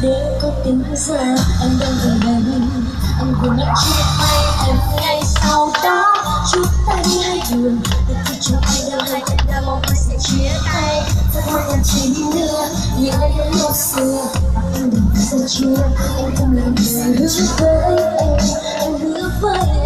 Để có tiếng ra anh đang gần đây, anh vừa nắm chia tay em ngay sau đó. Chúng ta đi hai đường, từ khi cho anh đang hai chân ra mong mai sẽ chia tay. Thật hoa nhạc chín nữa, như anh đến lúc xưa và anh đừng giờ chưa. Anh không làm lời hứa với em hứa với